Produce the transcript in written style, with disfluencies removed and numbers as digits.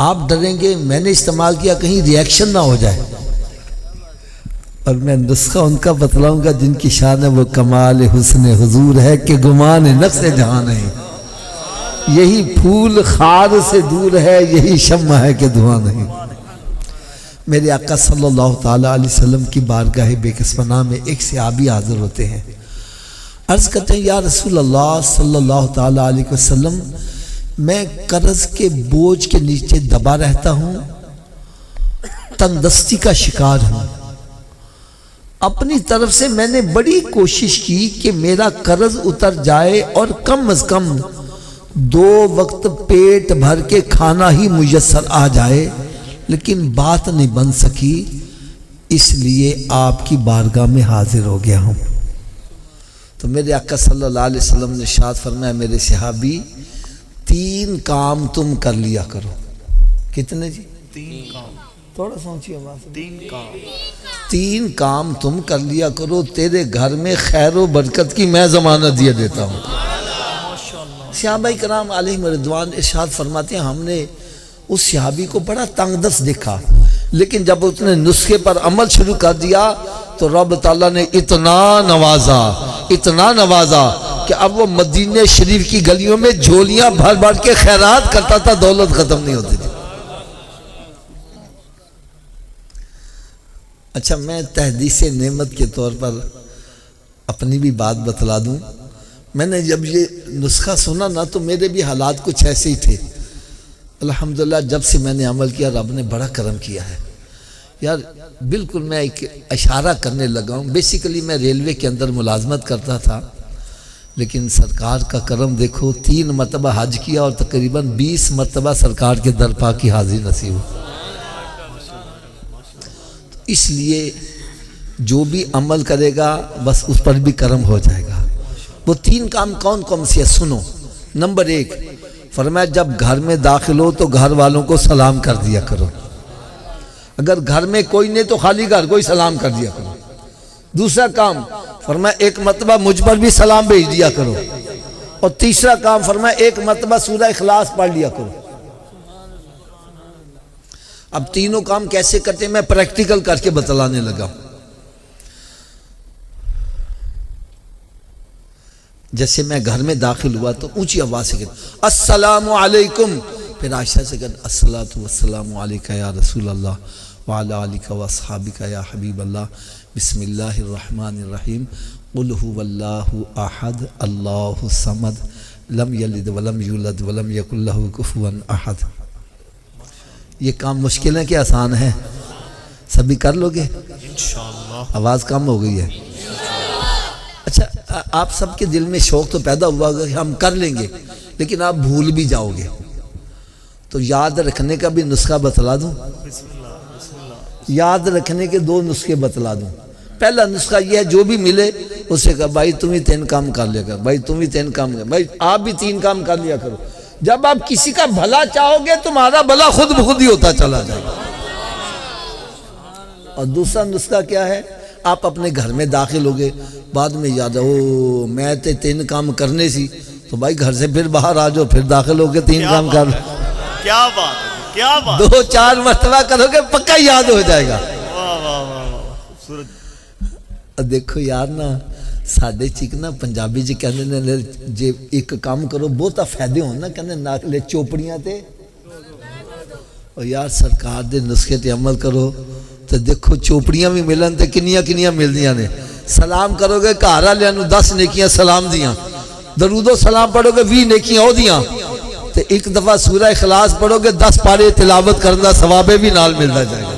आप डरेंगे मैंने इस्तेमाल किया कहीं रिएक्शन ना हो जाए। और मैं नुस्खा उनका बतलाऊंगा जिनकी शान है वो कमाल हुस्न हुजूर है कि गुमान नफ्स जहान है। यही फूल खार से दूर है, यही शम्मा है कि धुआं नहीं। मेरे आका सल्लल्लाहु ताला अलैहि वसल्लम की बारगाह बेकसपना में एक सहाबी हाजिर होते हैं। अर्ज़ करते हैं या रसूल अल्लाह सल्लल्लाहु ताला अलैहि वसल्लम, मैं कर्ज के बोझ के नीचे दबा रहता हूँ, तंगदस्ती का शिकार हूँ। अपनी तरफ से मैंने बड़ी कोशिश की कि मेरा कर्ज उतर जाए और कम अज कम 2 वक्त पेट भर के खाना ही मुयस्सर आ जाए, लेकिन बात नहीं बन सकी, इसलिए आपकी बारगाह में हाजिर हो गया हूँ। तो मेरे आका सल्लल्लाहु अलैहि वसल्लम ने इरशाद फरमाया, मेरे सहाबी 3 काम तुम कर लिया करो। कितने जी? 3 काम। थोड़ा सोचिए आवाज़। 3 काम तुम कर लिया करो, तेरे घर में खैर व बरकत की मैं जमानत दिए देता हूँ। सहाबा कराम अलैहिम रिदवान इरशाद फरमाते हैं, हमने उस सहाबी को बड़ा तंगदस्त देखा, लेकिन जब उसने नुस्खे पर अमल शुरू कर दिया तो रब ताला ने इतना नवाजा कि अब वो मदीने शरीफ की गलियों में झोलियां भर भर के खैरात करता था, दौलत खत्म नहीं होती थी। अच्छा, मैं तहदीस नेमत के तौर पर अपनी भी बात बतला दूं। मैंने जब ये नुस्खा सुना ना तो मेरे भी हालात कुछ ऐसे ही थे। अल्हम्दुलिल्लाह जब से मैंने अमल किया रब ने बड़ा करम किया है यार। बिल्कुल मैं एक इशारा करने लगा हूँ। बेसिकली मैं रेलवे के अंदर मुलाजमत करता था, लेकिन सरकार का करम देखो, 3 मरतबा हज किया और तकरीबन 20 मरतबा सरकार के दरपा की हाजिरी नसीब हुई। इसलिए जो भी अमल करेगा बस उस पर भी करम हो जाएगा। वो 3 काम कौन कौन से है सुनो। नंबर 1 फरमाया, जब घर में दाखिल हो तो घर वालों को सलाम कर दिया करो। अगर घर में कोई नहीं तो खाली घर को ही सलाम कर दिया करो। दूसरा काम फरमाया, 1 मरतबा मुझ पर भी सलाम भेज दिया करो। और तीसरा काम फरमाया, 1 मरतबा सूरह इखलास पढ़ लिया करो। अब तीनों काम कैसे करते मैं प्रैक्टिकल करके बतलाने लगा। जैसे मैं घर में दाखिल हुआ तो ऊंची आवाज से कहता अस्सलामु अलैकुम, फिर आयशा से कहता अस्सलातु वस्सलामु अलैका या रसूल अल्लाह व अला आलिका व अस्हाबिका या हबीब अल्लाह, बिस्मिल्लाहिर रहमानिर रहीम, कुल हुवल्लाहु अहद अल्लाहु समद, लम यलिद वलम यूलद वलम यकुल लहू कुफुवन अहद। ये काम मुश्किल है कि आसान है? सभी कर लोगे इंशाअल्लाह। आवाज़ कम हो गई है। अच्छा, आप सबके दिल में शौक तो पैदा हुआ कि हम कर लेंगे, लेकिन आप भूल भी जाओगे। तो याद रखने का भी नुस्खा बतला दूं। याद रखने के 2 नुस्खे बतला दूं। पहला नुस्खा यह है, जो भी मिले उससे कहा भाई तुम ही 3 काम कर लिया कर, भाई तुम ही 3 काम कर, भाई आप भी 3 काम कर लिया करो। जब आप किसी का भला चाहोगे तुम्हारा भला खुद ब खुद ही होता चला जाएगा। और दूसरा नुस्खा क्या है, आप अपने घर में दाखिल हो गए, बाद में याद है ओ मैं तो 3 काम करने सी, तो भाई घर से फिर बाहर आ जाओ, फिर दाखिल होके 3 काम कर लो। क्या बात है, क्या बात। 2-4 मरतबा करोगे पक्का याद हो जाएगा। वाह वाह वाह। देखो यार ना, साढ़े चिक ना पंजाबी जी कहते ने जे एक काम करो बहुता फायदे हो ना, कहते नाले चोपड़ियां ते। और यार सरकार दे नुस्खे ते अमल करो तो देखो चोपड़ियां भी मिलन ते किनियां किनियां मिलदियां ने। सलाम करोगे घर वालियां नूं 10 नेकियां सलाम दियां, दरूदो सलाम पढ़ोगे 20 नेकियां ओदियां, ते एक दफा सूरह इखलास पढ़ोगे 10 पारे तिलावत करने दा सवाब भी नाल मिलदा जाएगा।